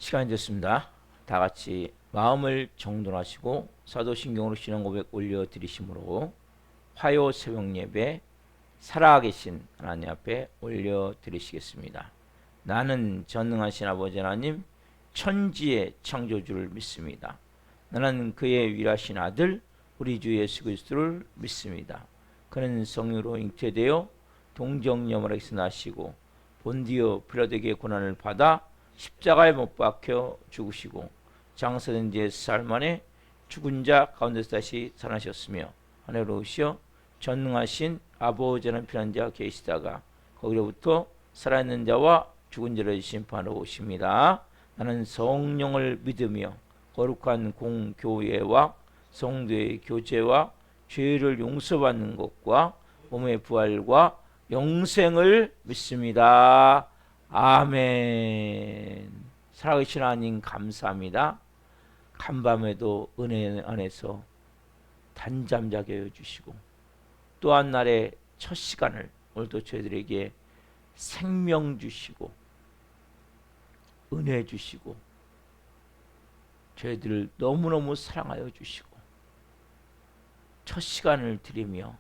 시간이 됐습니다. 다 같이 마음을 정돈하시고 사도신경으로 신앙 고백 올려드리심으로 화요 새벽 예배 살아계신 하나님 앞에 올려드리시겠습니다. 나는 전능하신 아버지 하나님 천지의 창조주를 믿습니다. 나는 그의 위라신 아들 우리 주 예수 그리스도를 믿습니다. 그는 성령으로 잉태되어 동정녀마에서 나시고 본디오 빌라도에게 고난을 받아 십자가에 못 박혀 죽으시고 장사된 지 4일 만에 죽은 자 가운데서 다시 살아나셨으며 하늘로 오시어 전능하신 아버지라는 피난 자 계시다가 거기로부터 살아있는 자와 죽은 자를 심판하러 오십니다. 나는 성령을 믿으며 거룩한 공교회와 성도의 교제와 죄를 용서받는 것과 몸의 부활과 영생을 믿습니다. 아멘. 살아계신 하나님 감사합니다. 간밤에도 은혜 안에서 단잠 자게 해주시고 또한 날의 첫 시간을 오늘도 저희들에게 생명 주시고 은혜 주시고 저희들을 너무너무 사랑하여 주시고 첫 시간을 드리며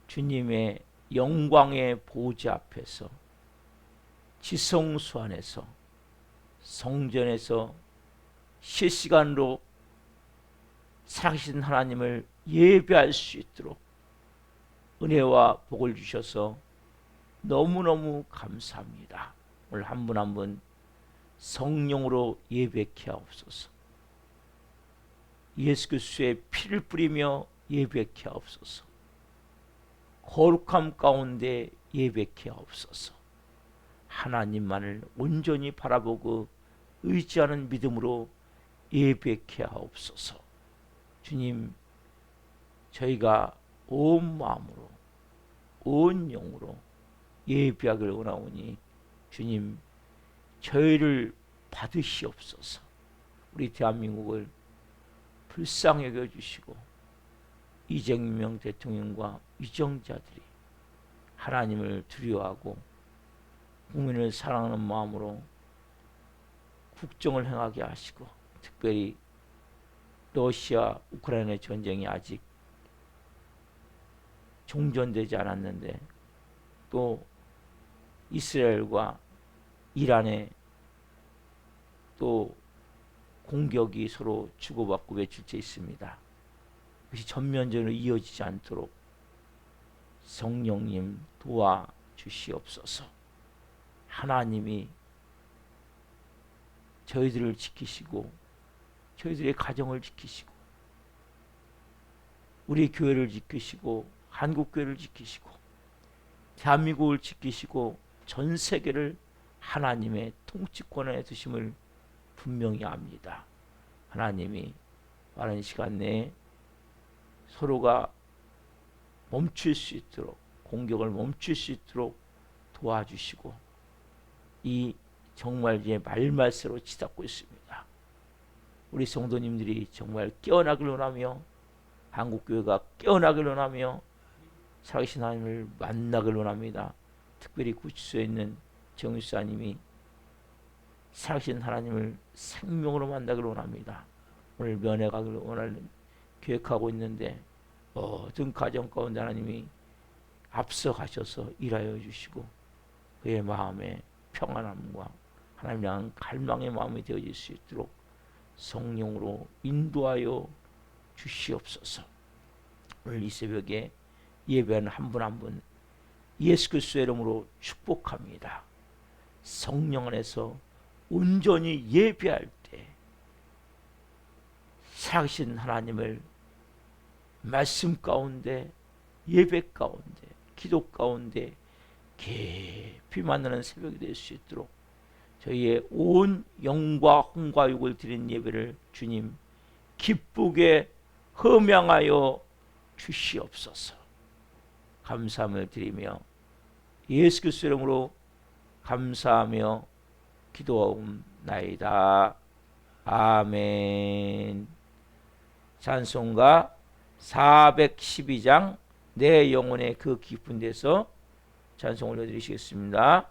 주님의 영광의 보좌 앞에서 지성소 안에서 성전에서 실시간으로 살아계신 하나님을 예배할 수 있도록 은혜와 복을 주셔서 너무너무 감사합니다. 오늘 한 분 한 분 성령으로 예배케 하옵소서. 예수 그리스도의 피를 뿌리며 예배케 하옵소서. 거룩함 가운데 예배케 하옵소서. 하나님만을 온전히 바라보고 의지하는 믿음으로 예배케 하옵소서. 주님, 저희가 온 마음으로 온 영으로 예배하기를 원하오니 주님, 저희를 받으시옵소서. 우리 대한민국을 불쌍히 여겨주시고 이재명 대통령과 위정자들이 하나님을 두려워하고 국민을 사랑하는 마음으로 국정을 행하게 하시고 특별히 러시아 우크라이나 전쟁이 아직 종전되지 않았는데 또 이스라엘과 이란의 또 공격이 서로 주고받고 외출돼 있습니다. 그것이 전면전으로 이어지지 않도록 성령님 도와주시옵소서. 하나님이 저희들을 지키시고 저희들의 가정을 지키시고 우리 교회를 지키시고 한국교회를 지키시고 대한민국을 지키시고 전 세계를 하나님의 통치권에 두심을 분명히 압니다. 하나님이 빠른 시간 내에 서로가 멈출 수 있도록 공격을 멈출 수 있도록 도와주시고 이 정말 이제 말말세로 치닫고 있습니다. 우리 성도님들이 정말 깨어나길 원하며 한국교회가 깨어나길 원하며 살아계신 하나님을 만나길 원합니다. 특별히 구치소에 있는 정유사님이 살아계신 하나님을 생명으로 만나길 원합니다. 오늘 면회 가길 원하는 계획하고 있는데 모든 가정 가운데 하나님이 앞서 가셔서 일하여 주시고 그의 마음에 평안함과 하나님 향한 갈망의 마음이 되어질 수 있도록 성령으로 인도하여 주시옵소서. 오늘 이 새벽에 예배하는 한 분 한 분 예수 그리스도의 이름으로 축복합니다. 성령 안에서 온전히 예배할 때 살아계신 하나님을 말씀 가운데 예배 가운데 기도 가운데 깊이 만나는 새벽이 될 수 있도록 저희의 온 영과 혼과 육을 드린 예배를 주님 기쁘게 흠양하여 주시옵소서. 감사함을 드리며 예수 그리스도 이름으로 감사하며 기도하옵나이다. 아멘. 찬송가 412장 내 영혼의 그 깊은 데서 찬송 올려드리시겠습니다.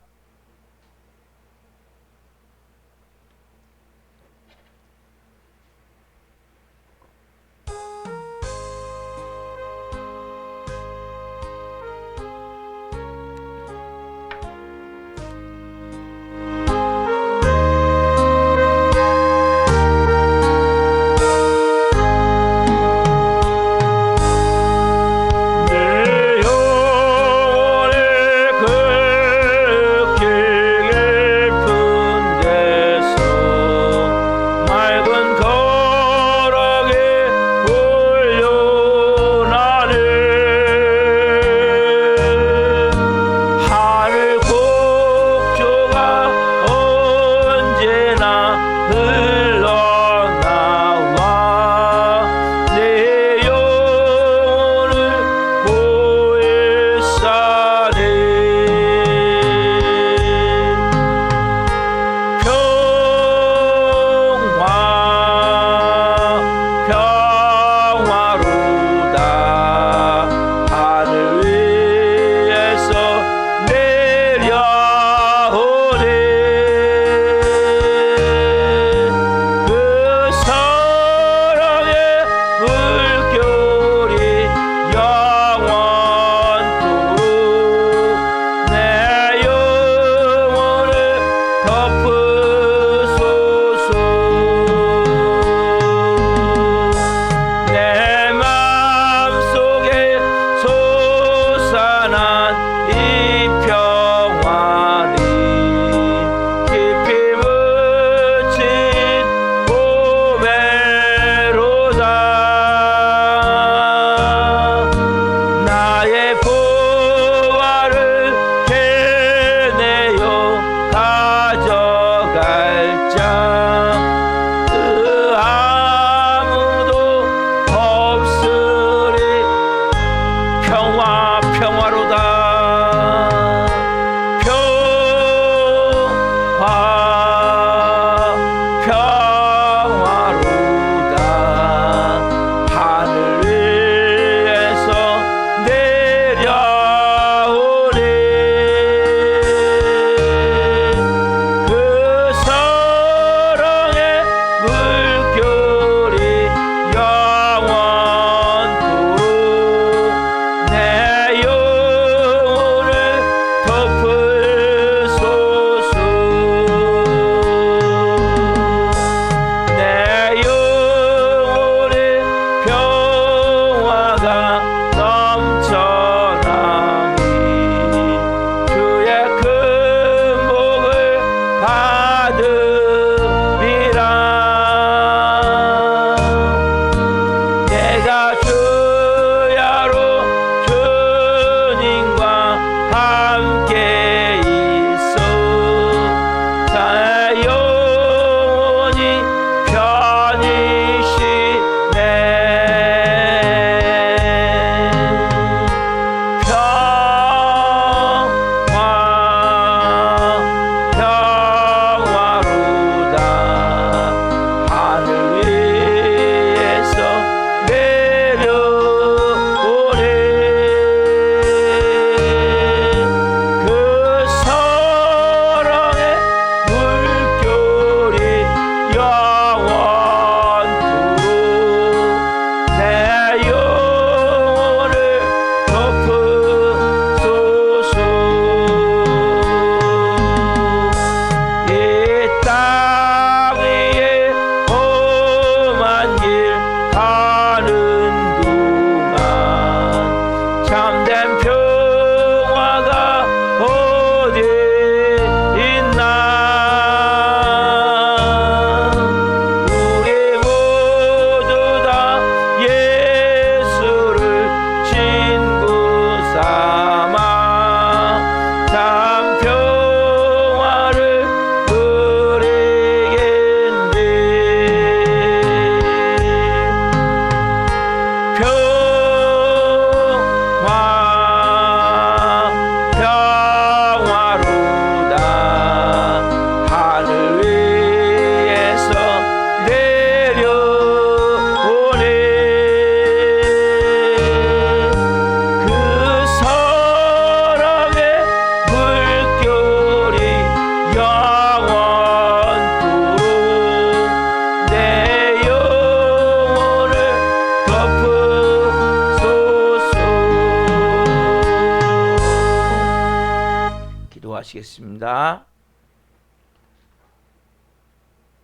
기도하겠습니다.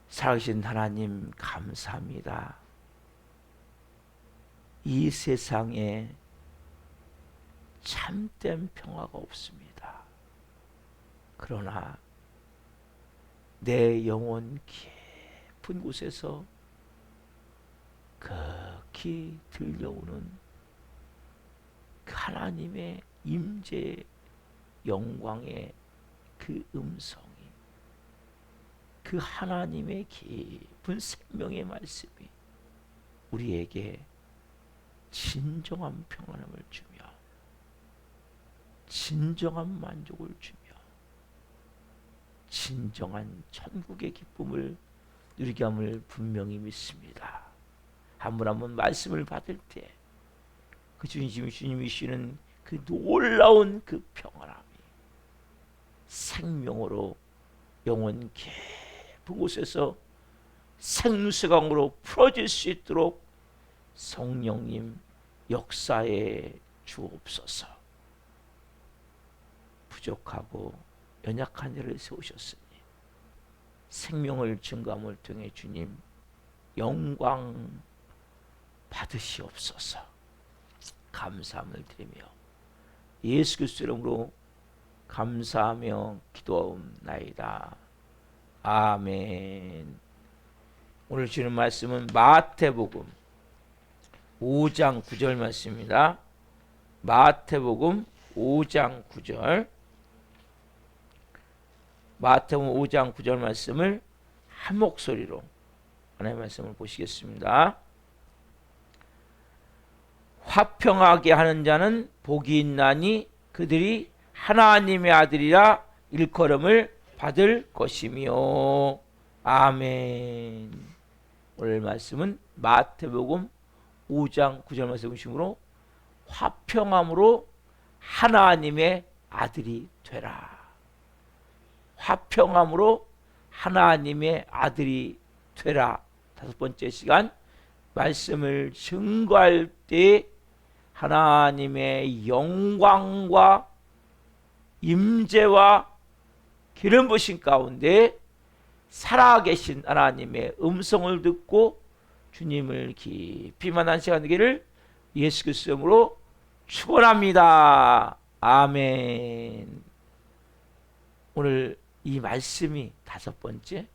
살아계신 하나님 감사합니다. 이 세상에 참된 평화가 없습니다. 그러나 내 영혼 깊은 곳에서 극히 들려오는 그 하나님의 임재 영광의 그 음성이, 그 하나님의 깊은 생명의 말씀이 우리에게 진정한 평안함을 주며 진정한 만족을 주며 진정한 천국의 기쁨을 누리게 함을 분명히 믿습니다. 한 분 한 분 말씀을 받을 때 그 주님이 주시는 그 놀라운 그 평안함이 생명으로 영혼 깊은 곳에서 생수강으로 풀어질 수 있도록 성령님 역사에 주옵소서. 부족하고 연약한 자를 세우셨으니 생명을 증거함을 통해 주님 영광 받으시옵소서. 감사함을 드리며 예수 그리스도 이름으로 감사하며 기도하옵나이다. 아멘. 오늘 주는 말씀은 마태복음 5장 9절 말씀입니다. 마태복음 5장 9절. 마태복음 5장 9절 말씀을 한 목소리로 하나님의 말씀을 보시겠습니다. 화평하게 하는 자는 복이 있나니 그들이 하나님의 아들이라 일컬음을 받을 것이며. 아멘. 오늘 말씀은 마태복음 5장 9절 말씀 중심으로 화평함으로 하나님의 아들이 되라. 화평함으로 하나님의 아들이 되라. 다섯 번째 시간 말씀을 증거할 때 하나님의 영광과 임재와 기름 부으심 가운데 살아계신 하나님의 음성을 듣고 주님을 깊이 만난 시간 되기를 예수 그리스도 이름으로 축원합니다. 아멘. 오늘 이 말씀이 다섯 번째,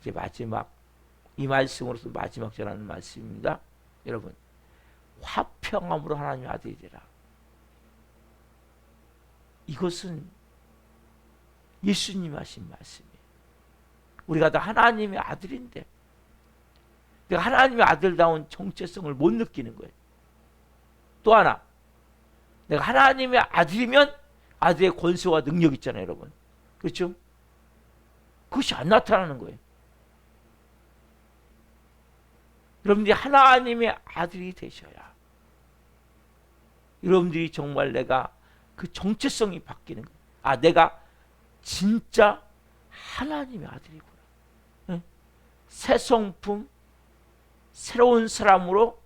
이제 마지막, 이 말씀으로서 마지막 전하는 말씀입니다. 여러분, 화평함으로 하나님의 아들이 되라. 이것은 예수님이 하신 말씀이에요. 우리가 다 하나님의 아들인데 내가 하나님의 아들다운 정체성을 못 느끼는 거예요. 또 하나, 내가 하나님의 아들이면 아들의 권세와 능력 있잖아요, 여러분. 그렇죠? 그것이 안 나타나는 거예요. 여러분들이 하나님의 아들이 되셔야 여러분들이 정말 내가 그 정체성이 바뀌는 거예요. 아, 내가 진짜 하나님의 아들이구나. 응? 새 성품, 새로운 사람으로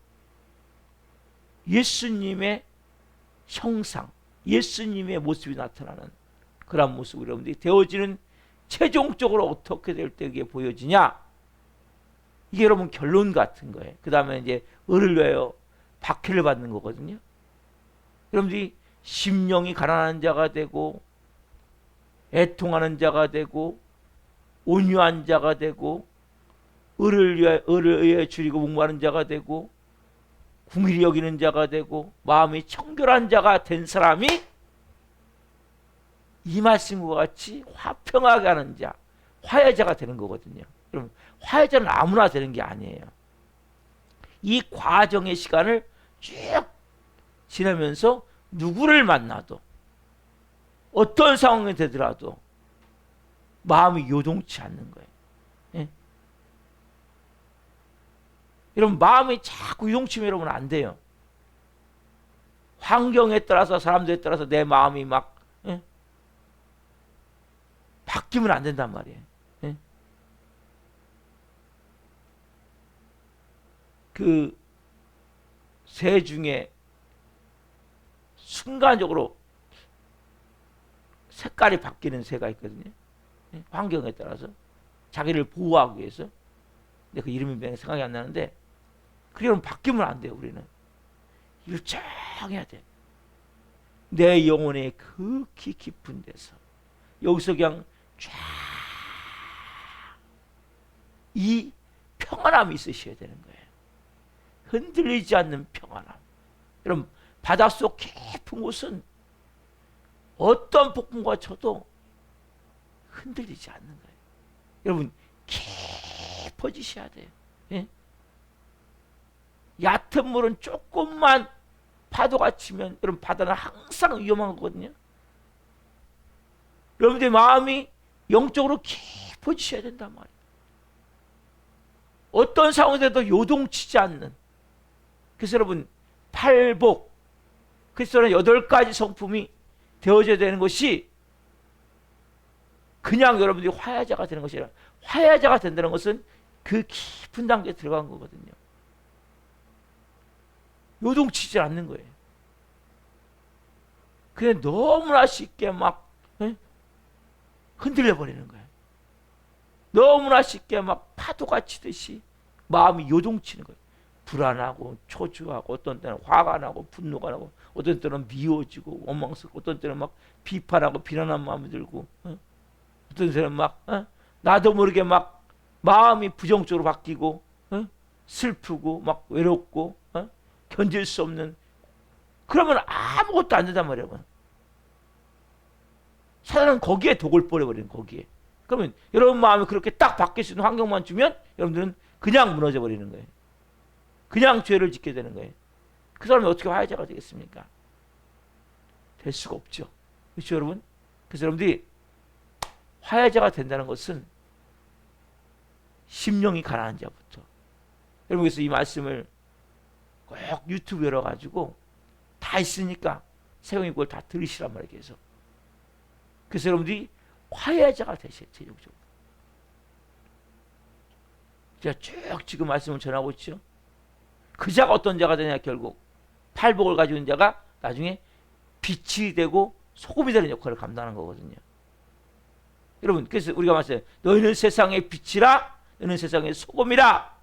예수님의 형상, 예수님의 모습이 나타나는 그런 모습으로 여러분들이 되어지는 최종적으로 어떻게 될 때 이게 보여지냐? 이게 여러분 결론 같은 거예요. 그 다음에 이제 을을 위하여 박해를 받는 거거든요. 여러분들이 심령이 가난한 자가 되고 애통하는 자가 되고 온유한 자가 되고 을을 위하여 줄이고 목마른 자가 되고 궁일이 여기는 자가 되고 마음이 청결한 자가 된 사람이 이 말씀과 같이 화평하게 하는 자, 화해자가 되는 거거든요. 그럼 화해자는 아무나 되는 게 아니에요. 이 과정의 시간을 쭉 지나면서 누구를 만나도 어떤 상황이 되더라도 마음이 요동치 않는 거예요. 예? 여러분, 마음이 자꾸 요동치면 여러분 안 돼요. 환경에 따라서 사람들에 따라서 내 마음이 막 바뀌면 안 된단 말이에요. 예? 그 새 중에 순간적으로 색깔이 바뀌는 새가 있거든요. 환경에 따라서 자기를 보호하기 위해서. 근데 그 이름이 생각이 안 나는데, 그러면 바뀌면 안 돼요. 우리는 일정해야 돼. 내 영혼의 극히 깊은 데서 여기서 그냥 쫙 이 평안함이 있으셔야 되는 거예요. 흔들리지 않는 평안함. 여러분, 바닷속 깊은 곳은 어떤 폭풍과 쳐도 흔들리지 않는 거예요. 여러분, 깊어지셔야 돼요. 예? 얕은 물은 조금만 파도가 치면, 여러분, 바다는 항상 위험한 거거든요. 여러분들의 마음이 영적으로 깊어지셔야 된단 말이에요. 어떤 상황에서도 요동치지 않는. 그래서 여러분, 팔복, 그리스도는 8가지 성품이 되어져야 되는 것이 그냥 여러분들이 화야자가 되는 것이 아니라, 화야자가 된다는 것은 그 깊은 단계에 들어간 거거든요. 요동치지 않는 거예요. 그냥 너무나 쉽게 막 흔들려 버리는 거예요. 너무나 쉽게 막 파도가 치듯이 마음이 요동치는 거예요. 불안하고 초조하고, 어떤 때는 화가 나고 분노가 나고, 어떤 때는 미워지고 원망스럽고, 어떤 때는 막 비판하고 비난하는 마음이 들고, 어떤 때는 막 나도 모르게 막 마음이 부정적으로 바뀌고, 슬프고 막 외롭고, 견딜 수 없는. 그러면 아무것도 안 된단 말이에요. 사단은 거기에 독을 뿌려버리는, 거기에. 그러면 여러분 마음이 그렇게 딱 바뀔 수 있는 환경만 주면 여러분들은 그냥 무너져 버리는 거예요. 그냥 죄를 짓게 되는 거예요. 그 사람이 어떻게 화해자가 되겠습니까? 될 수가 없죠. 그렇죠, 여러분? 그래서 여러분들이 화해자가 된다는 것은 심령이 가난한 자부터. 여러분, 그래서 이 말씀을 꼭 유튜브 열어가지고 다 있으니까 세용이 그걸 다 들으시란 말이에요. 그래서 여러분들이 화해자가 되셔야 최종적으로. 제가 쭉 지금 말씀을 전하고 있죠. 그 자가 어떤 자가 되냐, 결국 팔복을 가지고 있는 자가 나중에 빛이 되고 소금이 되는 역할을 감당하는 거거든요. 여러분, 그래서 우리가 말했어요. 너희는 세상의 빛이라, 너희는 세상의 소금이라.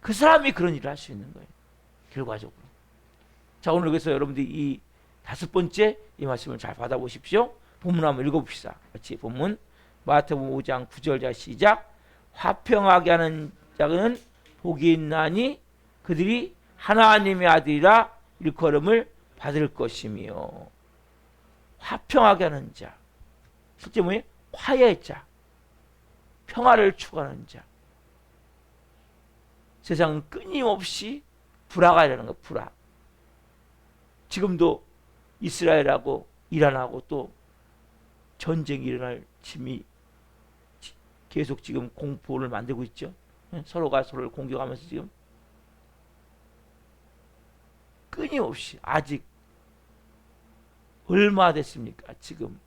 그 사람이 그런 일을 할 수 있는 거예요, 결과적으로. 자, 오늘 그래서 여러분들이 이 5번째 이 말씀을 잘 받아보십시오. 본문 한번 읽어봅시다. 같이 본문 마태복음 5장 9절 시작. 화평하게 하는 자는 복이 있나니 그들이 하나님의 아들이라 일컬음을 받을 것이며. 화평하게 하는 자, 실제 뭐예요? 화해자, 평화를 추구하는 자. 세상은 끊임없이 불화가 일어나는 거예요. 불화. 지금도 이스라엘하고 이란하고 또 전쟁이 일어날 짐이 계속 지금 공포를 만들고 있죠. 서로가 서로를 공격하면서 지금 끊임없이. 아직 얼마 됐습니까? 지금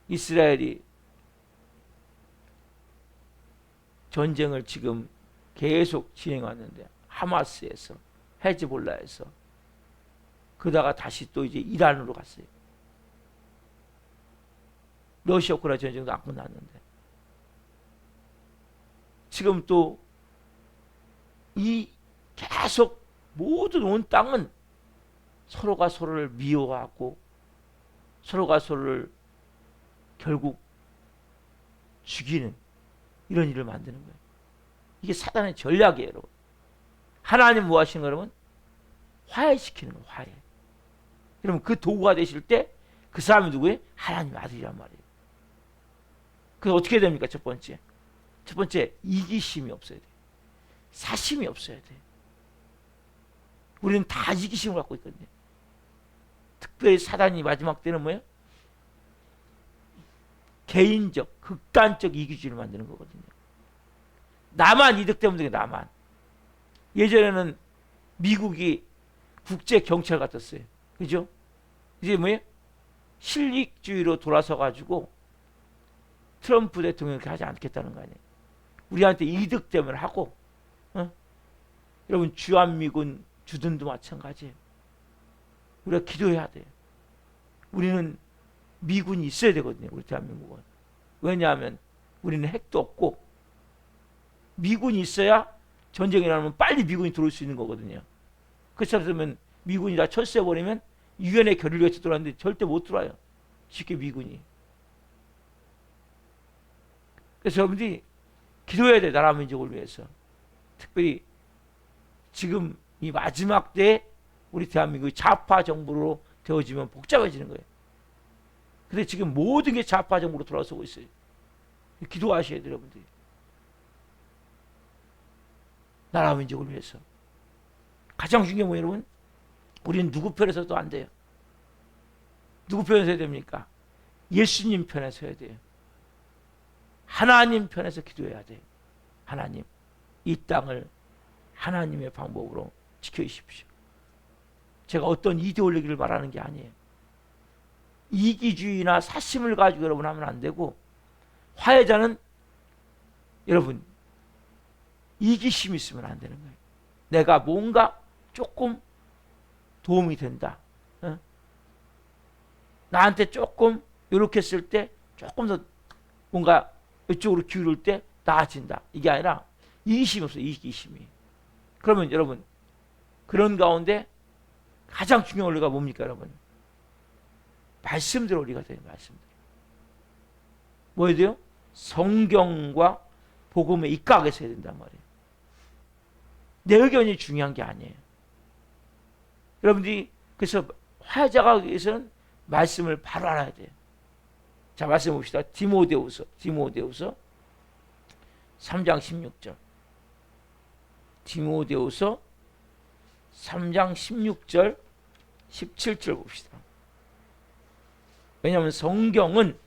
이스라엘이 전쟁을 지금 계속 진행하는데, 하마스에서, 헤즈볼라에서, 그러다가 다시 또 이제 이란으로 갔어요. 러시아 우크라이나 전쟁도 안 끝났는데 지금 또 이 계속 모든 온 땅은 서로가 서로를 미워하고 서로가 서로를 결국 죽이는 이런 일을 만드는 거예요. 이게 사단의 전략이에요, 여러분. 하나님 뭐 하시는 거예요, 여러분? 화해시키는 거예요, 화해. 여러분, 그 도구가 되실 때 그 사람이 누구예요? 하나님 아들이란 말이에요. 그래서 어떻게 됩니까? 첫 번째, 이기심이 없어야 돼요. 사심이 없어야 돼요. 우리는 다 이기심을 갖고 있거든요. 특별히 사단이 마지막 때는 뭐예요? 개인적, 극단적 이기주의를 만드는 거거든요. 나만 이득 때문에, 나만. 예전에는 미국이 국제 경찰 같았어요. 그죠? 이제 뭐예요? 실익주의로 돌아서 가지고 트럼프 대통령이 그렇게 하지 않겠다는 거 아니에요. 우리한테 이득 때문에 하고, 여러분, 주한미군 주둔도 마찬가지예요. 우리가 기도해야 돼요. 우리는 미군이 있어야 되거든요. 우리 대한민국은. 왜냐하면 우리는 핵도 없고 미군이 있어야 전쟁이 나면 빨리 미군이 들어올 수 있는 거거든요. 그렇다면 미군이 다 철수해버리면 유엔의 결의를 위해서 들어왔는데 절대 못 들어와요. 쉽게 미군이. 그래서 여러분들이 기도해야 돼. 나라 민족을 위해서. 특별히 지금 이 마지막 때에 우리 대한민국이 좌파 정부로 되어지면 복잡해지는 거예요. 근데 지금 모든 게 좌파 정부로 돌아서고 있어요. 기도하셔야 돼요, 여러분들이. 나라 민족을 위해서. 가장 중요한 건 여러분, 우리는 누구 편에서도 안 돼요. 누구 편에서 해야 됩니까? 예수님 편에서 해야 돼요. 하나님 편에서 기도해야 돼요. 하나님, 이 땅을 하나님의 방법으로 지켜주십시오. 제가 어떤 이데올로기를 말하는 게 아니에요. 이기주의나 사심을 가지고 여러분 하면 안 되고, 화해자는 여러분 이기심이 있으면 안 되는 거예요. 내가 뭔가 조금 도움이 된다. 나한테 조금 이렇게 했을 때 조금 더 뭔가 이쪽으로 기울일 때 나아진다. 이게 아니라 이기심이 없어요. 이기심이. 그러면 여러분 그런 가운데 가장 중요한 원리가 뭡니까 여러분? 말씀대로 우리가 돼요. 말씀대로. 뭐해야 돼요? 성경과 복음에 입각해서 해야 된단 말이에요. 내 의견이 중요한 게 아니에요. 여러분들이 그래서 화해자가 위해서는 말씀을 바로 알아야 돼요. 자, 말씀 봅시다. 디모데후서 3장 16절. 디모데후서 3장 16절 17절 봅시다. 왜냐하면 성경은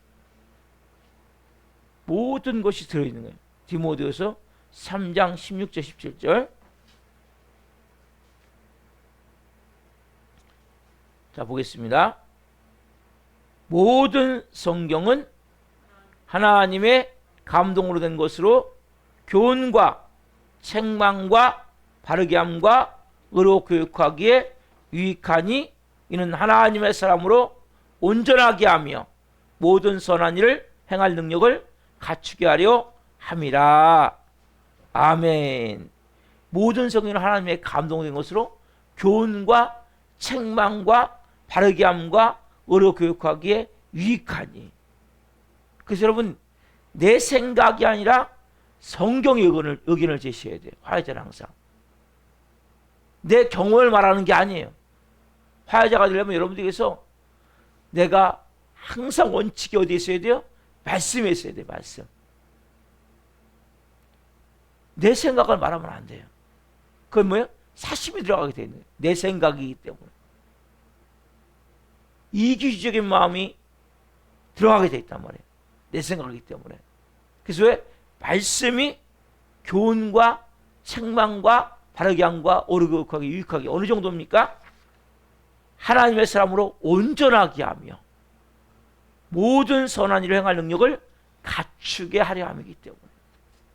모든 것이 들어있는 거예요. 디모데후서 3장 16절 17절. 자, 보겠습니다. 모든 성경은 하나님의 감동으로 된 것으로 교훈과 책망과 바르게 함과 의로 교육하기에 유익하니 이는 하나님의 사람으로 온전하게 하며 모든 선한 일을 행할 능력을 갖추게 하려 함이라. 아멘. 모든 성경은 하나님의 감동된 것으로 교훈과 책망과 바르게 함과 의로 교육하기에 유익하니. 그래서 여러분 내 생각이 아니라 성경의 의견을 제시해야 돼요. 화해자는 항상 내 경험을 말하는 게 아니에요. 화해자가 되려면 여러분들께서 내가 항상 원칙이 어디에 있어야 돼요? 말씀에 있어야 돼요. 말씀. 내 생각을 말하면 안 돼요. 그건 뭐예요? 사심이 들어가게 되는 거예요. 내 생각이기 때문에. 이기주의적인 마음이 들어가게 돼 있단 말이에요. 내 생각이기 때문에. 그래서 왜? 말씀이 교훈과 책망과 바르게 함과 옳게 교육하기 유익하게 어느 정도입니까? 하나님의 사람으로 온전하게 하며 모든 선한 일을 행할 능력을 갖추게 하려 함이기 때문에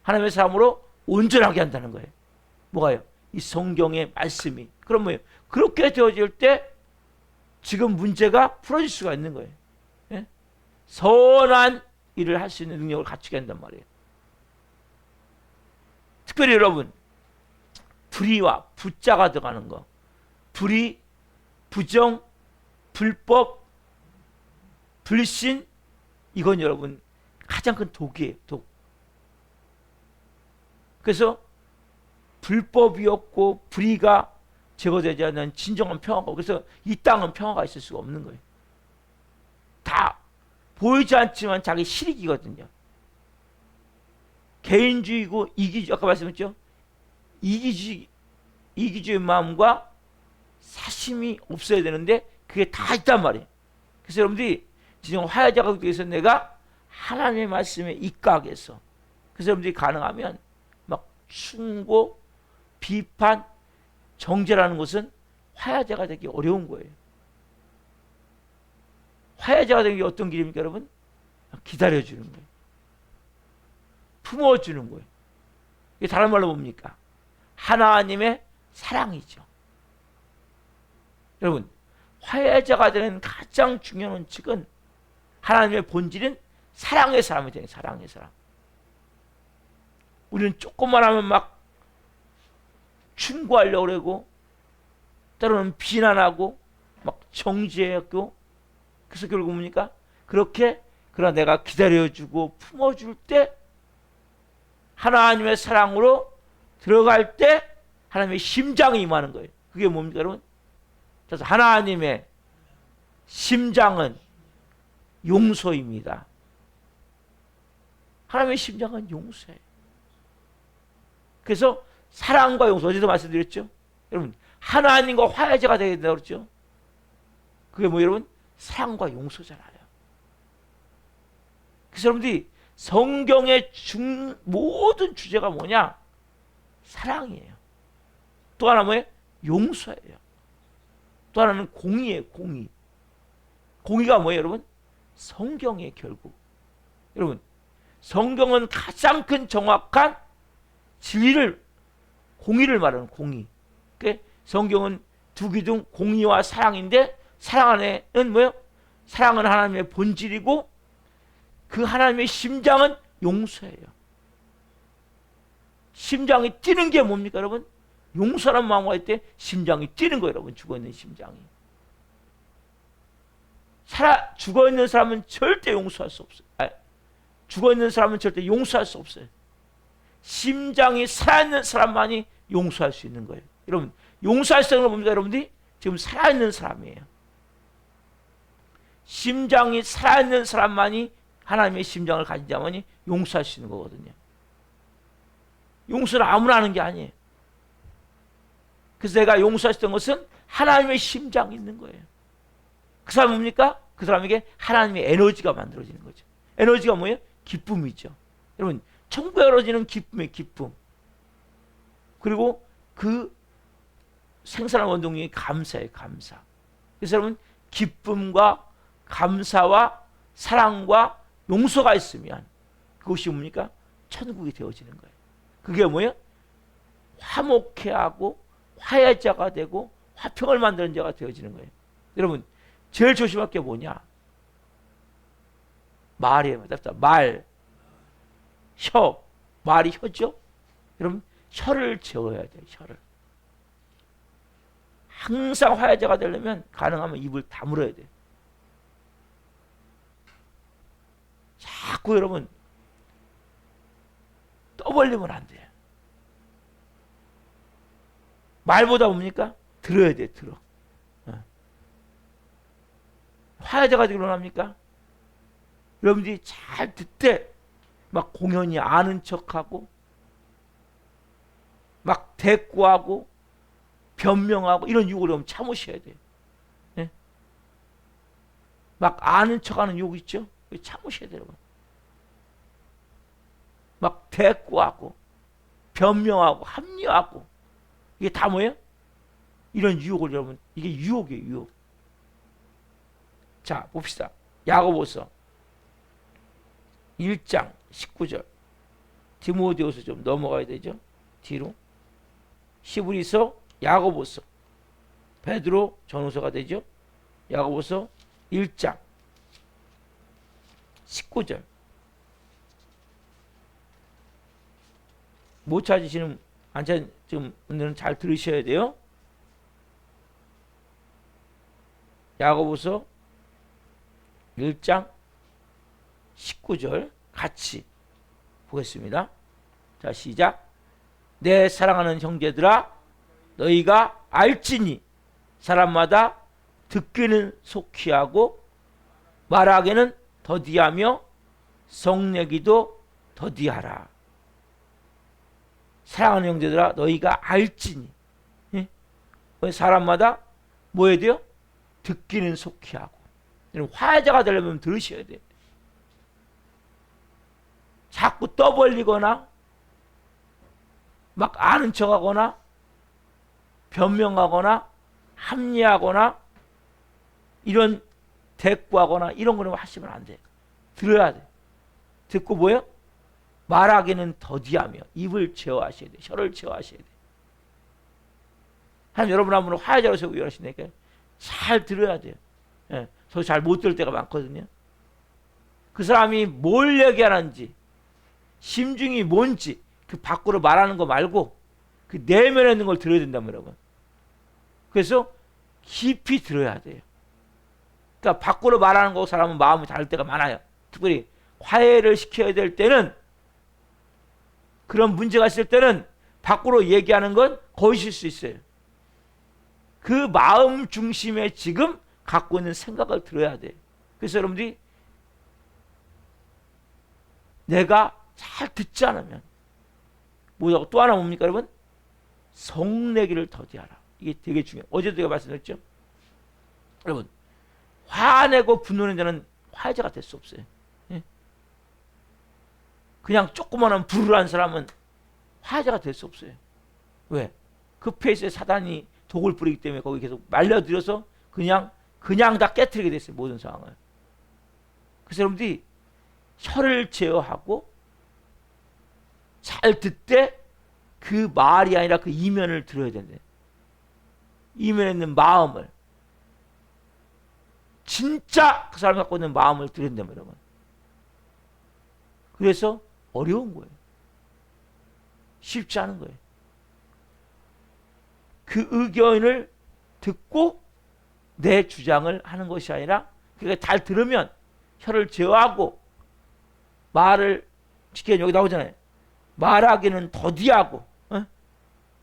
하나님의 사람으로 온전하게 한다는 거예요. 뭐가요? 이 성경의 말씀이. 그럼 뭐예요? 그렇게 되어질 때 지금 문제가 풀어질 수가 있는 거예요. 예? 선한 일을 할 수 있는 능력을 갖추게 한단 말이에요. 특별히 여러분 불의와 부자가 들어가는 거, 불의, 부정, 불법, 불신, 이건 여러분 가장 큰 독이에요. 독. 그래서 불법이었고 불의가 제거되지 않는 진정한 평화가, 그래서 이 땅은 평화가 있을 수가 없는 거예요. 다 보이지 않지만 자기 실익이거든요. 개인주의고 이기주의, 아까 말씀했죠? 이기주의 마음과 사심이 없어야 되는데 그게 다 있단 말이에요. 그래서 여러분들이 진정 화해자가 되기 위해서 내가 하나님의 말씀에 입각해서, 그래서 여러분들이 가능하면 막 충고, 비판, 정죄라는 것은 화해자가 되기 어려운 거예요. 화해자가 되는 게 어떤 길입니까 여러분? 기다려주는 거예요. 품어주는 거예요. 이게 다른 말로 뭡니까? 하나님의 사랑이죠. 여러분 화해자가 되는 가장 중요한 원칙은 하나님의 본질은 사랑의 사람이 되는 사랑의 사람. 우리는 조금만 하면 막 충고하려고 그러고 때로는 비난하고 막 정죄하고 그래서 결국 뭡니까? 그렇게 그러나 내가 기다려주고 품어줄 때 하나님의 사랑으로 들어갈 때 하나님의 심장이 임하는 거예요. 그게 뭡니까 여러분? 그래서 하나님의 심장은 용서입니다. 하나님의 심장은 용서예요. 그래서 사랑과 용서, 어제도 말씀드렸죠? 여러분 하나님과 화해자가 되어야 된다고 그랬죠? 그게 뭐 여러분? 사랑과 용서잖아요. 그래서 여러분들이 성경의 모든 주제가 뭐냐? 사랑이에요. 또 하나 뭐예요? 용서예요. 또 하나는 공의예요. 공의. 공의가 뭐예요 여러분? 성경이에요 결국. 여러분 성경은 가장 큰 정확한 진리를, 공의를 말하는 공의. 그러니까 성경은 두 기둥 공의와 사랑인데 사랑 안에는 뭐예요? 사랑은 하나님의 본질이고 그 하나님의 심장은 용서예요. 심장이 뛰는 게 뭡니까 여러분? 용서라는 마음과 할 때 심장이 뛰는 거예요 여러분. 죽어있는 심장이. 죽어있는 사람은 절대 용서할 수 없어요. 죽어있는 사람은 절대 용서할 수 없어요. 심장이 살아있는 사람만이 용서할 수 있는 거예요. 여러분 용서할 수 있는 건 뭡니까 여러분들이? 지금 살아있는 사람이에요. 심장이 살아있는 사람만이 하나님의 심장을 가진 자만이 용서할 수 있는 거거든요. 용서를 아무나 하는 게 아니에요. 그래서 내가 용서할 수 있는 것은 하나님의 심장이 있는 거예요. 그 사람은 뭡니까? 그 사람에게 하나님의 에너지가 만들어지는 거죠. 에너지가 뭐예요? 기쁨이죠. 여러분 천국에 이루어지는 기쁨의 기쁨. 그리고 그 생산한 원동력이 감사예요. 감사. 그래서 여러분 기쁨과 감사와 사랑과 용서가 있으면 그것이 뭡니까? 천국이 되어지는 거예요. 그게 뭐예요? 화목해 하고 화해자가 되고 화평을 만드는 자가 되어지는 거예요. 여러분 제일 조심할 게 뭐냐? 말이에요. 말, 혀, 말이 혀죠? 여러분 혀를 제어해야 돼요. 혀를. 항상 화해자가 되려면 가능하면 입을 다물어야 돼요. 자꾸 여러분 떠벌리면 안 돼요. 말보다 뭡니까? 들어야 돼. 들어. 화해자가 되기로 합니까? 여러분들이 잘 듣되 막 공연히 아는 척하고 막 대꾸하고 변명하고 이런 유혹을 여러분 참으셔야 돼요. 네? 막 아는 척하는 유혹 있죠? 참으셔야 돼요. 여러분. 막 대꾸하고 변명하고 합리화하고 이게 다 뭐예요? 이런 유혹을 여러분, 이게 유혹이에요. 유혹. 자 봅시다. 야고보서 1장 19절. 디모데후서 좀 넘어가야 되죠. 뒤로. 히브리서, 야고보서, 베드로 전후서가 되죠. 야고보서 1장 19절. 못 찾으시는 안찬 지금 오늘은 잘 들으셔야 돼요. 야고보서 1장 19절 같이 보겠습니다. 자 시작. 내 사랑하는 형제들아 너희가 알지니 사람마다 듣기는 속히 하고 말하기는 더디하며 성내기도 더디하라. 사랑하는 형제들아 너희가 알지니. 예? 사람마다 뭐 해야 돼요? 듣기는 속히 하고. 화해자가 되려면 들으셔야 돼요. 자꾸 떠벌리거나 막 아는 척하거나 변명하거나 합리하거나 이런 대꾸하거나 이런 거는 하시면 안 돼요. 들어야 돼. 듣고 뭐예요? 말하기는 더디하며 입을 제어하셔야 돼. 혀를 제어하셔야 돼. 하나님 여러분 한 분을 화해자로 세우고 일하신다니까요. 잘 들어야 돼요. 예, 저 잘 못 들을 때가 많거든요. 그 사람이 뭘 얘기하는지, 심중이 뭔지 그 밖으로 말하는 거 말고 그 내면에 있는 걸 들어야 된다면 여러분. 그래서 깊이 들어야 돼요. 그러니까 밖으로 말하는 거 사람은 마음이 다를 때가 많아요. 특별히 화해를 시켜야 될 때는, 그런 문제가 있을 때는 밖으로 얘기하는 건 거의 실수 있어요. 그 마음 중심에 지금 갖고 있는 생각을 들어야 돼요. 그래서 여러분들이 내가 잘 듣지 않으면 뭐라고, 또 하나 뭡니까 여러분? 성내기를 더디하라. 이게 되게 중요해요. 어제도 제가 말씀드렸죠. 여러분, 화내고 분노하는 자는 화해자가 될 수 없어요. 예? 그냥 조그마한 불을 한 사람은 화해자가 될 수 없어요. 왜? 그 페이스에 사단이 독을 뿌리기 때문에 거기 계속 말려들여서 그냥 다 깨트리게 됐어요. 모든 상황을. 그래서 여러분들이 혀를 제어하고 잘 듣되 그 말이 아니라 그 이면을 들어야 된대. 이면에 있는 마음을, 진짜 그 사람이 갖고 있는 마음을 들어야 된다면 여러분. 그래서 어려운 거예요. 쉽지 않은 거예요. 그 의견을 듣고 내 주장을 하는 것이 아니라, 그러니까 잘 들으면 혀를 제어하고 말을, 지켜 여기 나오잖아요. 말하기는 더디하고,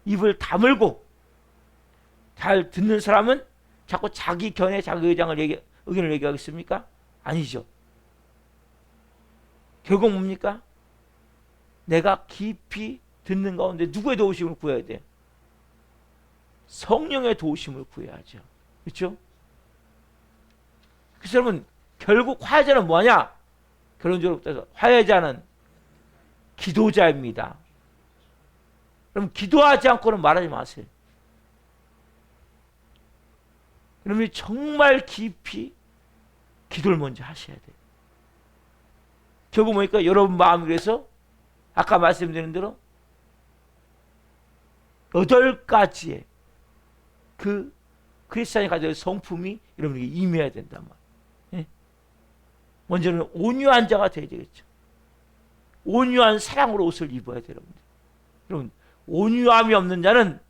입을 다물고. 잘 듣는 사람은 자꾸 자기 견해, 자기 의견을 얘기하겠습니까? 아니죠. 결국 뭡니까? 내가 깊이 듣는 가운데 누구의 도우심을 구해야 돼요? 성령의 도우심을 구해야죠. 그렇죠? 그래서 여러분, 결국 화해자는 뭐냐? 결론적으로 따서 화해자는 기도자입니다. 그럼 기도하지 않고는 말하지 마세요. 여러분이 정말 깊이 기도를 먼저 하셔야 돼요. 결국 뭐니까 여러분 마음이, 그래서 아까 말씀드린 대로 8가지의 그 크리스찬이 가진 성품이 여러분에게 임해야 된단 말이에요. 먼저는 온유한 자가 되어야 되겠죠. 온유한 사랑으로 옷을 입어야 돼요. 여러분, 온유함이 없는 자는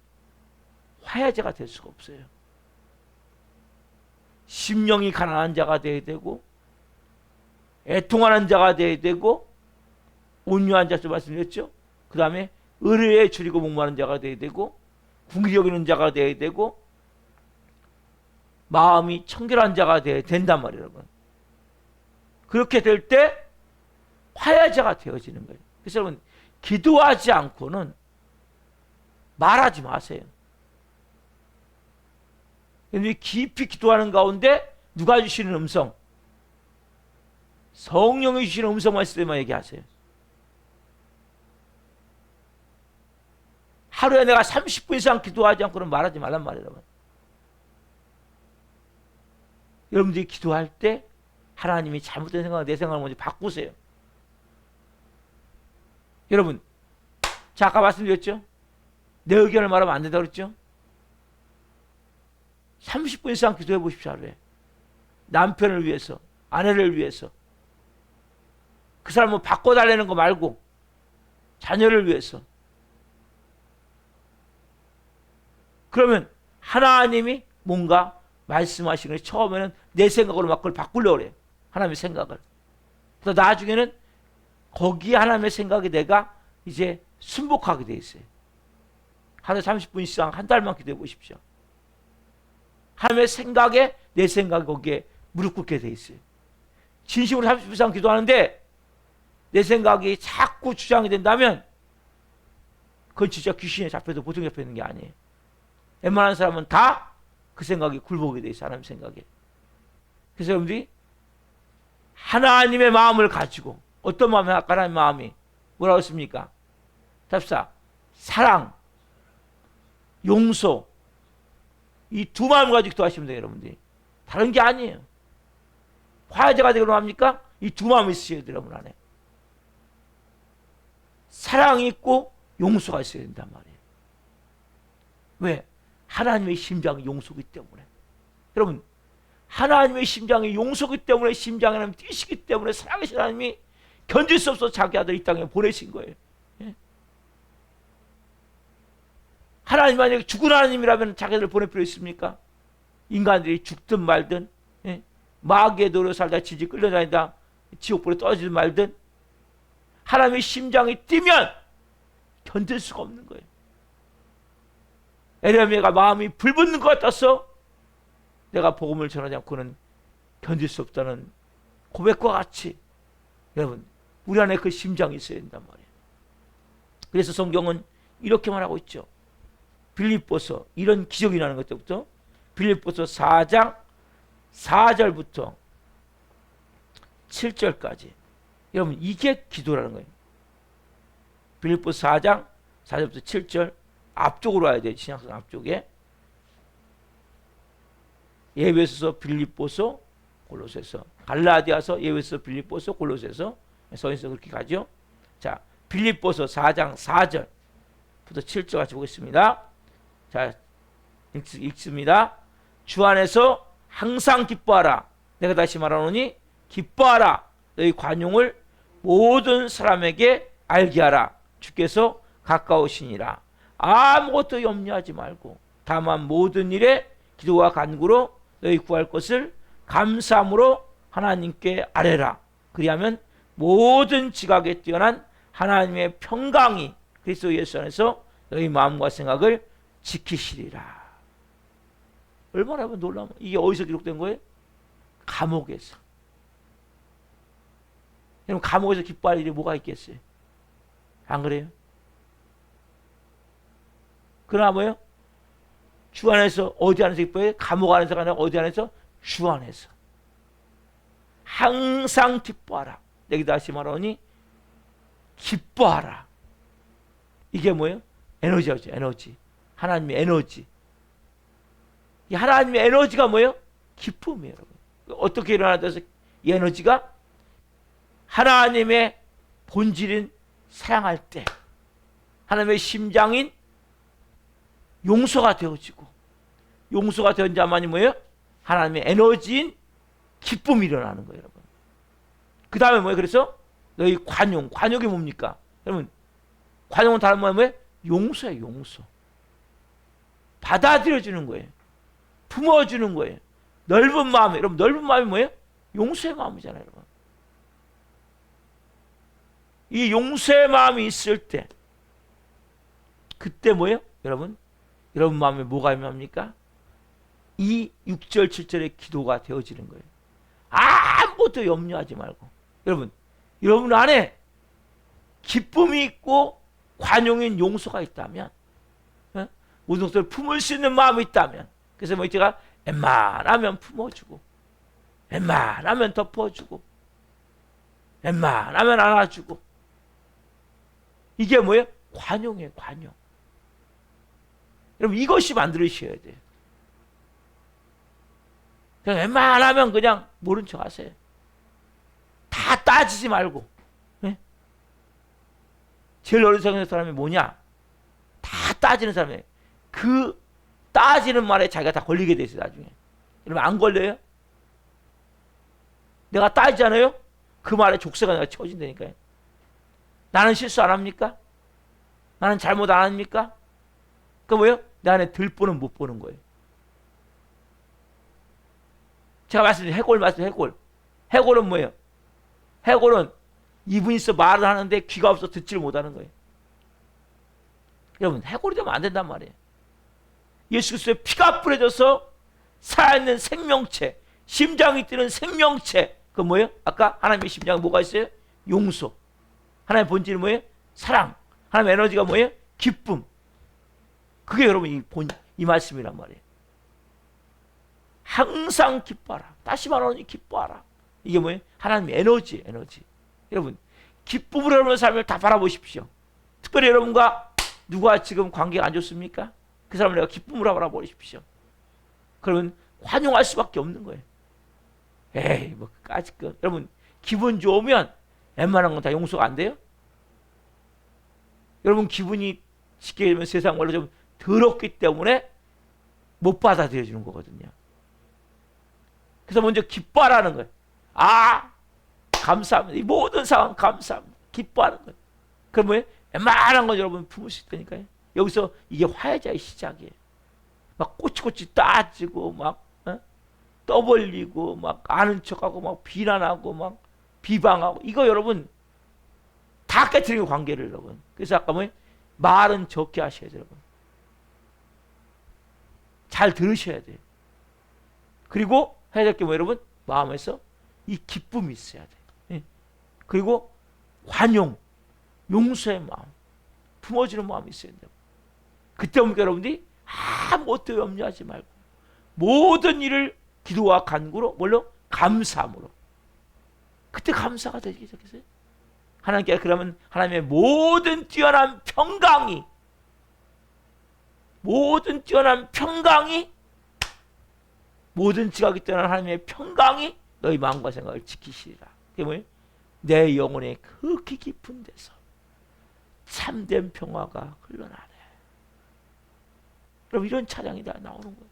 화해자가 될 수가 없어요. 심령이 가난한 자가 되어야 되고, 애통하는 자가 되어야 되고, 온유한 자도 말씀드렸죠. 그 다음에 의뢰에 줄이고 목마른 자가 되어야 되고, 궁리 여기는 자가 되어야 되고, 마음이 청결한 자가 되어야 된단 말이에요, 여러분. 그렇게 될 때 화해자가 되어지는 거예요. 그래서 여러분, 기도하지 않고는 말하지 마세요. 깊이 기도하는 가운데 누가 주시는 음성? 성령이 주시는 음성만 있을 때만 얘기하세요. 하루에 내가 30분 이상 기도하지 않고는 말하지 말란 말이에요, 여러분. 여러분들이 기도할 때 하나님이 잘못된 생각을, 내 생각을 먼저 바꾸세요. 여러분, 자, 아까 말씀드렸죠? 내 의견을 말하면 안 된다고 그랬죠? 30분 이상 기도해 보십시오, 하루에. 남편을 위해서, 아내를 위해서. 그 사람을 바꿔달라는 거 말고, 자녀를 위해서. 그러면 하나님이 뭔가 말씀하시는 게, 처음에는 내 생각으로 막 그걸 바꾸려고 그래요. 하나님의 생각을. 그래서 나중에는 거기에 하나님의 생각이 내가 이제 순복하게 돼 있어요. 하루에 30분 이상 한 달만 기도해 보십시오. 하나님의 생각에 내 생각이 거기에 무릎 꿇게 돼 있어요. 진심으로 30분 이상 기도하는데 내 생각이 자꾸 주장이 된다면 그건 진짜 귀신에 잡혀도 보통 잡혀있는 게 아니에요. 웬만한 사람은 다 그 생각이 굴복이 돼 있어요. 하나님 생각에. 그래서 여러분들이 하나님의 마음을 가지고, 어떤 마음이, 아까 하나님의 마음이 뭐라고 했습니까? 답사, 사랑, 용서, 이 두 마음을 가지고 기도하시면 돼요, 여러분들이. 다른 게 아니에요. 화해자가 되기로 합니까? 이 두 마음이 있어야 돼요, 여러분 안에. 사랑이 있고 용서가 있어야 된단 말이에요. 왜? 하나님의 심장이 용서기 때문에. 여러분, 하나님의 심장이 용서기 때문에 심장에 하나님 뛰시기 때문에 살아계신 하나님이 견딜 수 없어서 자기 아들 이 땅에 보내신 거예요. 예? 하나님 만약에 죽은 하나님이라면 자기 아들 보낼 필요 있습니까? 인간들이 죽든 말든, 예? 마귀의 도로 살다 질질 끌려다니다 지옥불에 떨어지든 말든 하나님의 심장이 뛰면 견딜 수가 없는 거예요. 에레미야가 마음이 불붙는 것 같아서 내가 복음을 전하지 않고는 견딜 수 없다는 고백과 같이 여러분, 우리 안에 그 심장이 있어야 된단 말이에요. 그래서 성경은 이렇게 말하고 있죠. 빌립보서, 이런 기적이 나는 것 때부터 빌립보서 4장 4절부터 7절까지, 여러분 이게 기도라는 거예요. 빌립보서 4장 4절부터 7절, 앞쪽으로 와야 돼요. 신약성 앞쪽에. 에베소서, 빌립보서, 골로새서, 갈라디아서, 에베소서, 빌립보서, 골로새서 서인서 그렇게 가죠. 자, 빌립보서 4장 4절부터 7절 같이 보겠습니다. 자, 읽습니다. 주 안에서 항상 기뻐하라. 내가 다시 말하노니 기뻐하라. 너희 관용을 모든 사람에게 알게 하라. 주께서 가까우시니라. 아무것도 염려하지 말고 다만 모든 일에 기도와 간구로 너희 구할 것을 감사함으로 하나님께 아뢰라. 그리하면 모든 지각에 뛰어난 하나님의 평강이 그리스도 예수 안에서 너희 마음과 생각을 지키시리라. 얼마나 놀라면, 이게 어디서 기록된 거예요? 감옥에서. 여러분, 감옥에서 기뻐할 일이 뭐가 있겠어요? 안 그래요? 그러나 뭐예요? 주 안에서, 어디 안에서 기뻐해요? 감옥 안에서가 아니라 어디 안에서? 주 안에서. 항상 기뻐하라. 여기 다시 말하니 기뻐하라. 이게 뭐예요? 에너지죠. 에너지. 하나님의 에너지. 이 하나님의 에너지가 뭐예요? 기쁨이에요, 여러분. 어떻게 일어나서 이 에너지가 하나님의 본질인 사랑할 때 하나님의 심장인 용서가 되어지고, 용서가 된 자만이 뭐예요? 하나님의 에너지인 기쁨이 일어나는 거예요, 여러분. 그 다음에 뭐예요? 그래서 너희 관용, 관용이 뭡니까? 여러분, 관용은 다른 말은 뭐예요? 용서예요, 용서. 받아들여주는 거예요. 품어주는 거예요. 넓은 마음에, 여러분, 넓은 마음이 뭐예요? 용서의 마음이잖아요, 여러분. 이 용서의 마음이 있을 때, 그때 뭐예요? 여러분, 여러분 마음에 뭐가 임합니까? 이 6절, 7절의 기도가 되어지는 거예요. 아무것도 염려하지 말고. 여러분, 여러분 안에 기쁨이 있고 관용인 용서가 있다면, 모든 것을 품을 수 있는 마음이 있다면, 그래서 뭐 제가 웬만하면 품어주고, 웬만하면 덮어주고, 웬만하면 안아주고, 이게 뭐예요? 관용이에요, 관용. 여러분, 이것이 만들어셔야 돼요. 그냥 웬만하면 그냥 모른 척 하세요. 다 따지지 말고. 네? 제일 어리석은 사람이 뭐냐? 다 따지는 사람이에요. 그 따지는 말에 자기가 다 걸리게 돼 있어요, 나중에. 여러분, 안 걸려요? 내가 따지잖아요? 그 말에 족쇄가 내가 쳐진다니까요. 나는 실수 안 합니까? 나는 잘못 안 합니까? 그 뭐예요? 내 안에 들보는 못 보는 거예요. 제가 말씀드린 해골 해골. 해골은 뭐예요? 해골은 입은 있어 말을 하는데 귀가 없어 듣지를 못하는 거예요. 여러분, 해골이 되면 안 된단 말이에요. 예수 그리스도의 피가 뿌려져서 살아있는 생명체, 심장이 뛰는 생명체, 그 뭐예요? 아까 하나님의 심장에 뭐가 있어요? 용서. 하나님의 본질이 뭐예요? 사랑. 하나님의 에너지가 뭐예요? 기쁨. 그게 여러분 이 말씀이란 말이에요. 항상 기뻐하라. 다시 말하니 기뻐하라. 이게 뭐예요? 하나님의 에너지, 에너지. 여러분, 기쁨으로 여러분의 삶을 다 바라보십시오. 특별히 여러분과 누가 지금 관계가 안 좋습니까? 그 사람을 내가 기쁨으로 바라보십시오. 그러면 환영할 수밖에 없는 거예요. 에이, 뭐, 까짓 거. 여러분, 기분 좋으면 웬만한 건 다 용서가 안 돼요? 여러분, 기분이 쉽게 얘기하면 세상 원래 좀 더럽기 때문에 못 받아들여주는 거거든요. 그래서 먼저 기뻐하라는 거예요. 아, 감사합니다. 이 모든 상황 감사합니다. 기뻐하는 거예요. 그럼 뭐예요? 웬만한 거 여러분 품을 수 있다니까요. 여기서 이게 화해자의 시작이에요. 막 꼬치꼬치 따지고 막 떠벌리고 막 아는 척하고 막 비난하고 막 비방하고 이거 여러분 다 깨트리는 관계를 여러분. 그래서 아까 뭐예요? 말은 적게 하셔야 돼요. 여러분. 잘 들으셔야 돼요. 그리고 해야 될 게 뭐 여러분? 마음에서 이 기쁨이 있어야 돼요. 예. 그리고 관용, 용서의 마음, 품어주는 마음이 있어야 돼요. 그때 보니까 여러분들이 아무것도 염려하지 말고 모든 일을 기도와 간구로 뭘로? 감사함으로. 그때 감사가 되기 시작했어요. 하나님께 그러면 하나님의 모든 뛰어난 평강이 모든 지각이 뛰어난 하나님의 평강이 너희 마음과 생각을 지키시리라. 그게 뭐예요? 내 영혼의 극히 깊은 데서 참된 평화가 흘러나네. 그럼 이런 찬양이 다 나오는 거예요.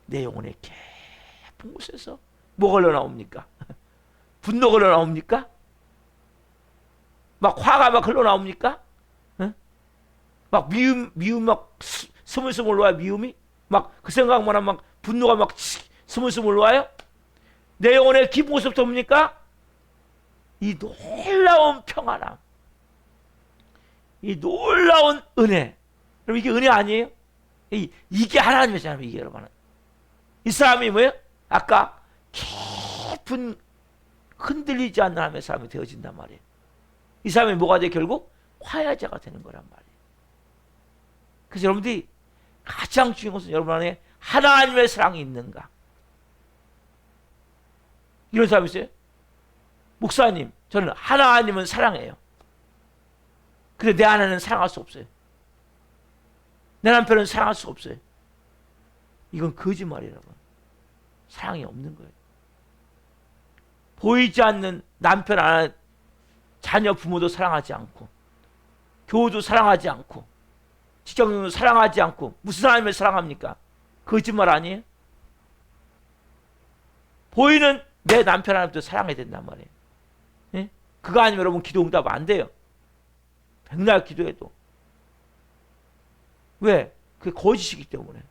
내 영혼의 깊은 곳에서 뭐가 흘러나옵니까? 분노가 흘러나옵니까? 막 화가 막 흘러나옵니까? 응? 막 미움 막 스물스물 올라와요. 미움이 막 그 생각만 하면 막 분노가 막 스물스물 올라와요. 내 영혼의 깊은 곳에서부터 뭡니까? 이 놀라운 평안함, 이 놀라운 은혜. 여러분 이게 은혜 아니에요? 이게 하나님의 사람이에요. 이게 여러분. 이 사람이 뭐예요? 아까 깊은 흔들리지 않는 하나님의 사람이 되어진단 말이에요. 이 사람이 뭐가 돼? 결국 화해자가 되는 거란 말이에요. 그래서 여러분들이 가장 중요한 것은 여러분 안에 하나님의 사랑이 있는가? 이런 사람이 있어요? 목사님, 저는 하나님은 사랑해요. 근데 내 아내는 사랑할 수 없어요. 내 남편은 사랑할 수 없어요. 이건 거짓말이에요, 여러분. 사랑이 없는 거예요. 보이지 않는 남편, 아내, 자녀, 부모도 사랑하지 않고, 교우도 사랑하지 않고, 직장인도 사랑하지 않고, 무슨 하나님을 사랑합니까? 거짓말 아니에요? 보이는 내 남편 하나님도 사랑해야 된단 말이에요. 예? 그거 아니면 여러분 기도 응답 안 돼요. 백날 기도해도. 왜? 그게 거짓이기 때문에.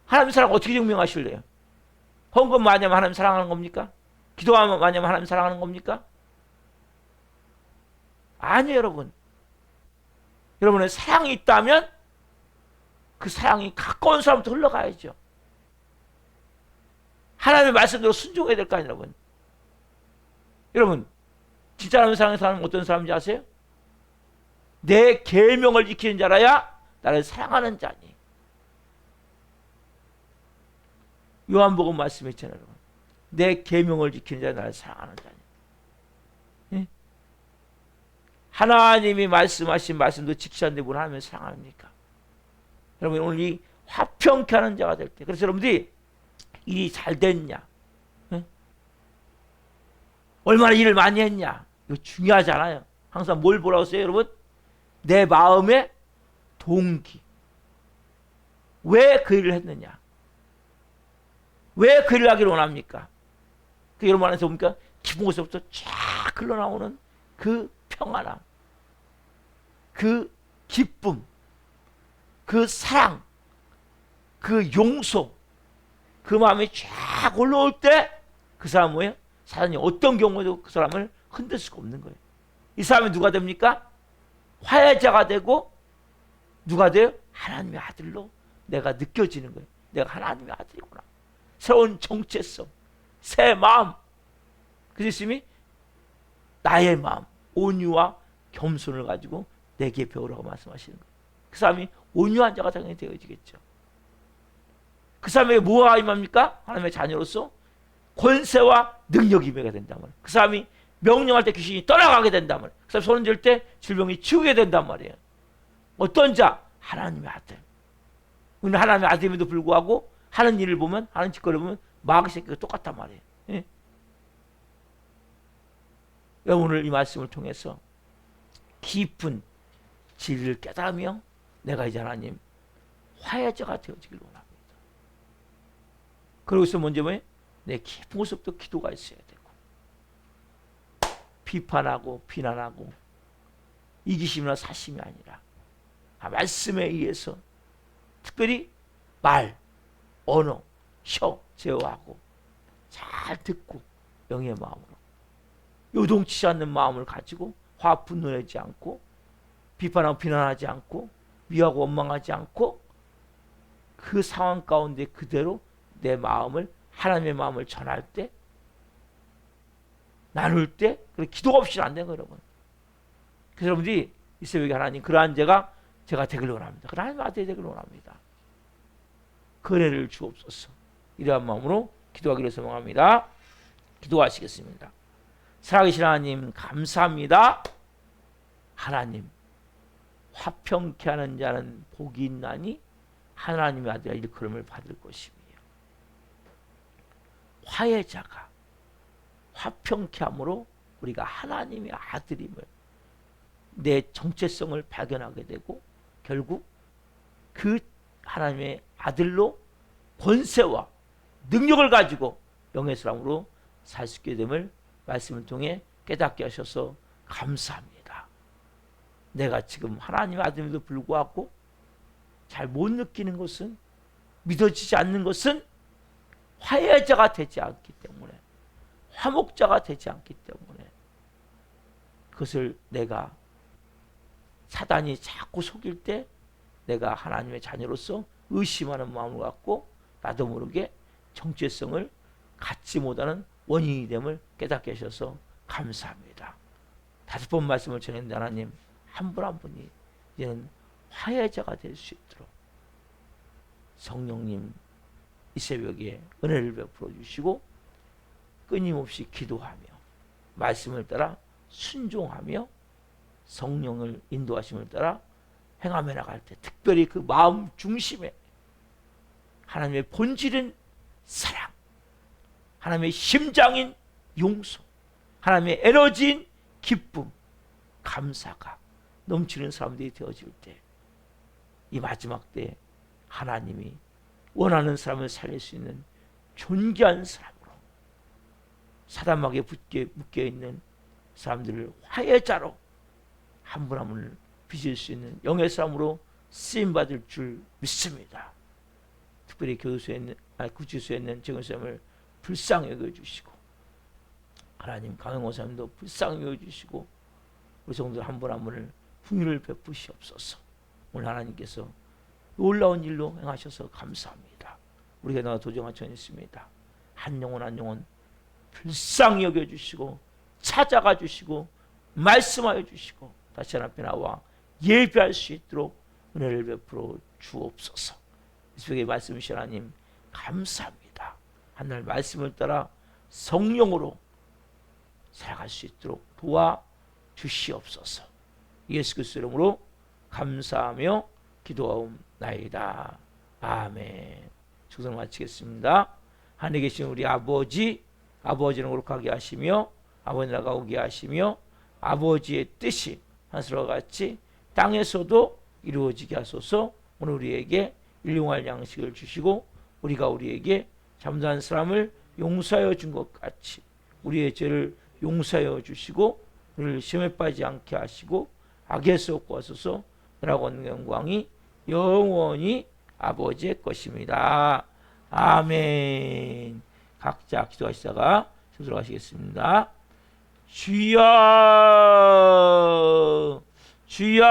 하나님 사랑 어떻게 증명하실래요? 헌금 많이 하면 하나님 사랑하는 겁니까? 기도하면 많이 하면 하나님 사랑하는 겁니까? 아니에요, 여러분. 여러분의 사랑이 있다면 그 사랑이 가까운 사람부터 흘러가야죠. 하나님의 말씀대로 순종해야 될 거 아니에요, 여러분. 여러분, 진짜 하나님의 사랑하는 사람은 어떤 사람인지 아세요? 내 계명을 지키는 자라야 나를 사랑하는 자니. 요한복음 말씀했잖아요, 여러분. 내 계명을 지키는 자라 나를 사랑하는 자니. 예? 하나님이 말씀하신 말씀도 지키지 않는데 뭘 하나님을 사랑합니까? 여러분 오늘 이 화평케 하는 자가 될 때, 그래서 여러분들이 일이 잘 됐냐, 예? 얼마나 일을 많이 했냐, 이거 중요하잖아요. 항상 뭘 보라고 써요, 여러분? 내 마음의 동기. 왜 그 일을 했느냐? 왜 그 일을 하기를 원합니까? 그 여러분 안에서 보니까 기쁜 곳에서부터 쫙 흘러나오는 그 평안함, 그 기쁨, 그 사랑, 그 용서, 그 마음이 쫙 올라올 때 그 사람은 뭐예요? 사단이 어떤 경우에도 그 사람을 흔들 수가 없는 거예요. 이 사람이 누가 됩니까? 화해자가 되고 누가 돼요? 하나님의 아들로 내가 느껴지는 거예요. 내가 하나님의 아들이구나. 새로운 정체성, 새 마음. 그 예수님이 나의 마음, 온유와 겸손을 가지고 내게 배우라고 말씀하시는 거예요. 그 사람이 온유한 자가 당연히 되어지겠죠. 그 사람에게 뭐가 임합니까? 하나님의 자녀로서 권세와 능력이 임하게 된단 말이에요. 그 사람이 명령할 때 귀신이 떠나가게 된단 말이에요. 그 사람이 손을 들 때 질병이 치우게 된단 말이에요. 어떤 자? 하나님의 아들. 우리는 하나님의 아들임에도 불구하고 하는 일을 보면, 하는 짓거리를 보면 마귀 새끼가 똑같단 말이에요. 예? 오늘 이 말씀을 통해서 깊은 진리를 깨달으며 내가 이제 하나님 화해자가 되어지길 원합니다. 그러고서 먼저 뭐예요? 내 깊은 곳부터 기도가 있어야 되고, 비판하고 비난하고 이기심이나 사심이 아니라 말씀에 의해서 특별히 말, 언어, 혀 제어하고 잘 듣고 영의 마음으로 요동치지 않는 마음을 가지고 화 분노내지 않고 비판하고 비난하지 않고 미워하고 원망하지 않고 그 상황 가운데 그대로 내 마음을, 하나님의 마음을 전할 때, 나눌 때, 기도가 없이는 안 되는 거예요, 여러분. 그래서 여러분들이 이 새벽에 하나님, 그러한 제가 되기를 원합니다. 하나님 아들이 되기를 원합니다. 그 은혜를 주옵소서. 이러한 마음으로 기도하기를 소망합니다. 기도하시겠습니다. 살아계신 하나님, 감사합니다. 하나님, 화평케 하는 자는 복이 있나니 하나님의 아들의 일컬음을 받을 것이며, 화해자가 화평케 함으로 우리가 하나님의 아들임을, 내 정체성을 발견하게 되고 결국 그 하나님의 아들로 권세와 능력을 가지고 영의 사람으로 살 수 있게 됨을 말씀을 통해 깨닫게 하셔서 감사합니다. 내가 지금 하나님의 아들임에도 불구하고 잘 못 느끼는 것은, 믿어지지 않는 것은 화해자가 되지 않기 때문에, 화목자가 되지 않기 때문에, 그것을 내가 사단이 자꾸 속일 때 내가 하나님의 자녀로서 의심하는 마음을 갖고 나도 모르게 정체성을 갖지 못하는 원인이 됨을 깨닫게 하셔서 감사합니다. 5번 말씀을 전했는데 하나님, 한 분 한 분이 이제는 화해자가 될 수 있도록 성령님 이 새벽에 은혜를 베풀어 주시고 끊임없이 기도하며 말씀을 따라 순종하며 성령을 인도하심을 따라 행하며 나갈 때, 특별히 그 마음 중심에 하나님의 본질인 사랑, 하나님의 심장인 용서, 하나님의 에너지인 기쁨, 감사가 넘치는 사람들이 되어질 때, 이 마지막 때 하나님이 원하는 사람을 살릴 수 있는 존귀한 사람으로, 사단막에 묶여있는 사람들을 화해자로 한 분 한 분을 빚을 수 있는 영의 사람으로 쓰임받을 줄 믿습니다. 특별히 교도소에 있는, 구치소에 있는 정의사님을 불쌍히 여겨주시고, 하나님 강영호사님도 불쌍히 여겨주시고, 우리 성도들 한 분 한 분을 긍휼을 베푸시옵소서. 오늘 하나님께서 놀라운 일로 행하셔서 감사합니다. 우리가 나와 도정하천 있습니다. 한 영혼 한 영혼 불쌍히 여겨주시고 찾아가 주시고 말씀하여 주시고 다시 하나님 앞에 나와 예배할 수 있도록 은혜를 베풀어 주옵소서. 이 속에 말씀이신 하나님 감사합니다. 하늘 말씀을 따라 성령으로 살아갈 수 있도록 도와주시옵소서. 예수 그리스도 이름으로 감사하며 기도하옵나이다. 아멘. 축성을 마치겠습니다. 하늘에 계신 우리 아버지, 아버지는 거룩하게 하시며 아버지 나라가 오게 하시며 아버지의 뜻이 하늘과 같이 땅에서도 이루어지게 하소서. 오늘 우리에게 일용할 양식을 주시고 우리가 우리에게 잘못한 사람을 용서하여 준 것 같이 우리의 죄를 용서하여 주시고 우리를 시험에 빠지지 않게 하시고 악에서 구하소서. 나라고 하는 영광이 영원히 아버지의 것입니다. 아멘. 각자 기도하시다가 들어가시겠습니다. 주여 주여